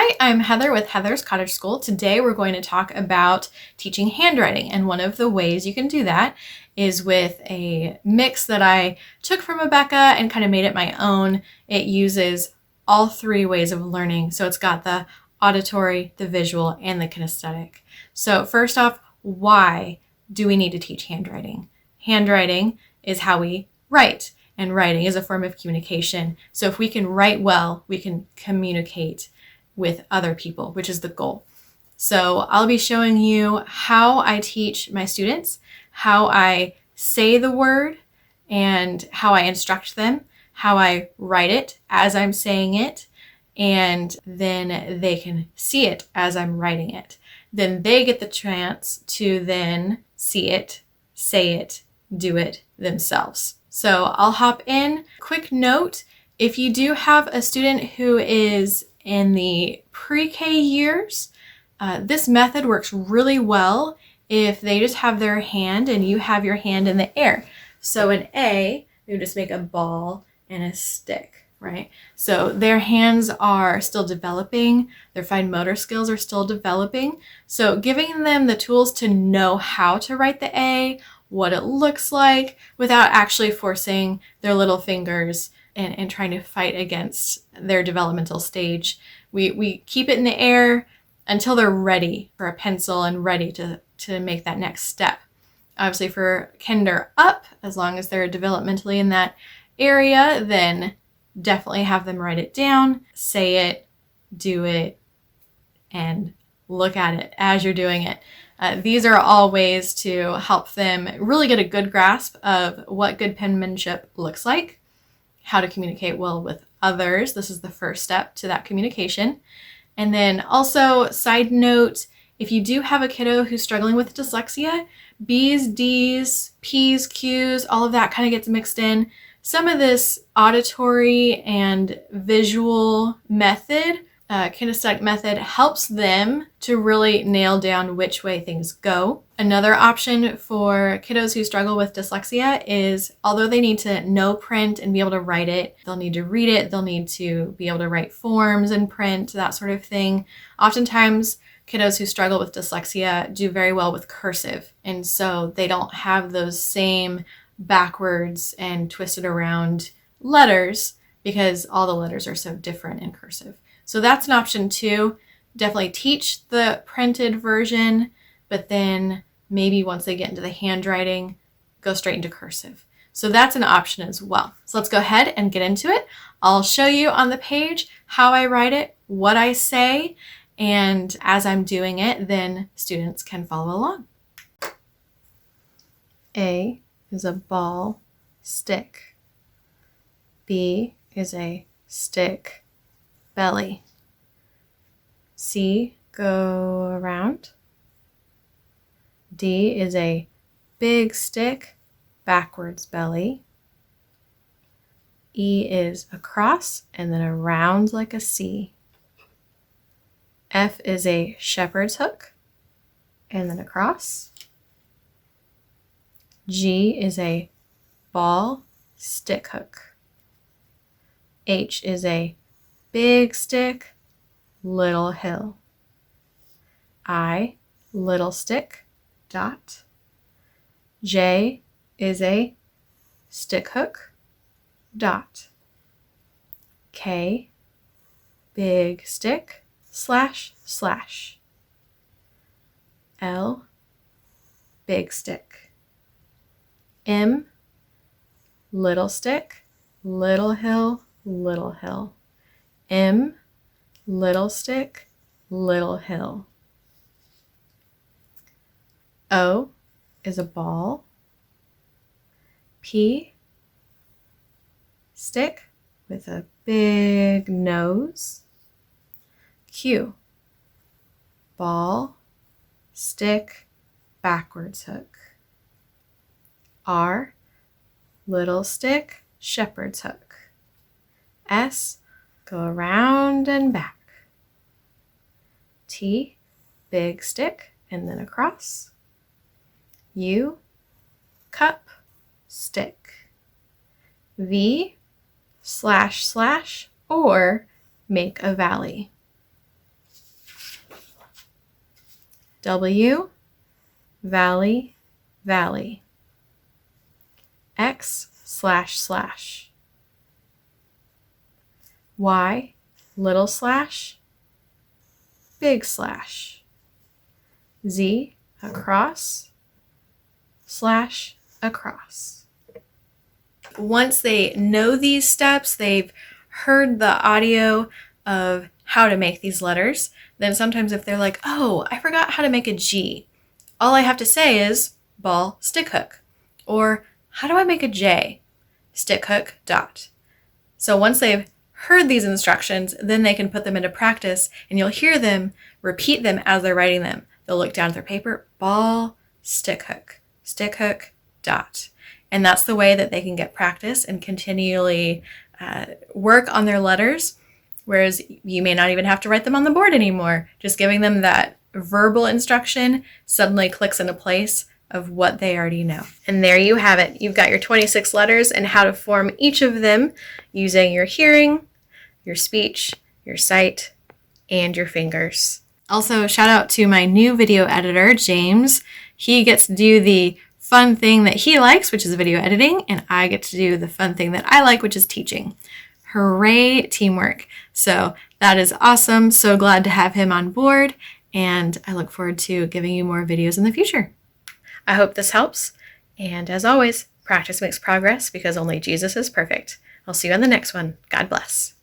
Hi, I'm Heather with Heather's Cottage School. Today we're going to talk about teaching handwriting, and one of the ways you can do that is with a mix that I took from Rebecca and kind of made it my own. It uses all three ways of learning. So it's got the auditory, the visual, and the kinesthetic. So first off, why do we need to teach handwriting? Handwriting is how we write, and writing is a form of communication. So if we can write well, we can communicate with other people, which is the goal. So I'll be showing you how I teach my students, how I say the word and how I instruct them, how I write it as I'm saying it, and then they can see it as I'm writing it. Then they get the chance to then see it, say it, do it themselves. So I'll hop in. Quick note, if you do have a student who is in the pre-K years, this method works really well if they just have their hand and you have your hand in the air. So in A, we would just make a ball and a stick, right? So their hands are still developing, their fine motor skills are still developing. So giving them the tools to know how to write the A, what it looks like, without actually forcing their little fingers and trying to fight against their developmental stage. We keep it in the air until they're ready for a pencil and ready to make that next step. Obviously for kinder up, as long as they're developmentally in that area, then definitely have them write it down, say it, do it, and look at it as you're doing it. These are all ways to help them really get a good grasp of what good penmanship looks like, how to communicate well with others. This is the first step to that communication. And then also, side note, if you do have a kiddo who's struggling with dyslexia, B's, D's, P's, Q's, all of that kind of gets mixed in. Some of this auditory and visual method, kinesthetic method, helps them to really nail down which way things go. Another option for kiddos who struggle with dyslexia is, although they need to know print and be able to write it, they'll need to read it, they'll need to be able to write forms in print, that sort of thing. Oftentimes, kiddos who struggle with dyslexia do very well with cursive, and so they don't have those same backwards and twisted around letters because all the letters are so different in cursive. So that's an option too. Definitely teach the printed version, but then maybe once they get into the handwriting, go straight into cursive. So that's an option as well. So let's go ahead and get into it. I'll show you on the page how I write it, what I say, and as I'm doing it, then students can follow along. A is a ball, stick. B is a stick, belly. C, go around. D is a big stick, backwards belly. E is across and then around like a C. F is a shepherd's hook and then across. G is a ball, stick hook. H is a big stick, little hill. I, little stick, dot. J is a stick hook, dot. K, big stick, slash, slash. L, big stick. M, little stick, little hill, little hill. M, little stick, little hill. O is a ball. P, stick with a big nose. Q, ball, stick, backwards hook. R, little stick, shepherd's hook. S, go around and back. T, big stick and then across. U, cup, stick. V, slash, slash, or make a valley. W, valley, valley. X, slash, slash. Y, little slash, big slash. Z, across, slash, across. Once they know these steps, they've heard the audio of how to make these letters, then sometimes if they're like, oh, I forgot how to make a G, all I have to say is ball, stick hook. Or how do I make a J? Stick hook, dot. So once they've heard these instructions, then they can put them into practice, and you'll hear them repeat them as they're writing them. They'll look down at their paper, ball, stick hook, dot. And that's the way that they can get practice and continually work on their letters, whereas you may not even have to write them on the board anymore. Just giving them that verbal instruction suddenly clicks into place of what they already know. And there you have it. You've got your 26 letters and how to form each of them using your hearing, your speech, your sight, and your fingers. Also, shout out to my new video editor, James. He gets to do the fun thing that he likes, which is video editing, and I get to do the fun thing that I like, which is teaching. Hooray, teamwork. So that is awesome. So glad to have him on board, and I look forward to giving you more videos in the future. I hope this helps, and as always, practice makes progress because only Jesus is perfect. I'll see you on the next one. God bless.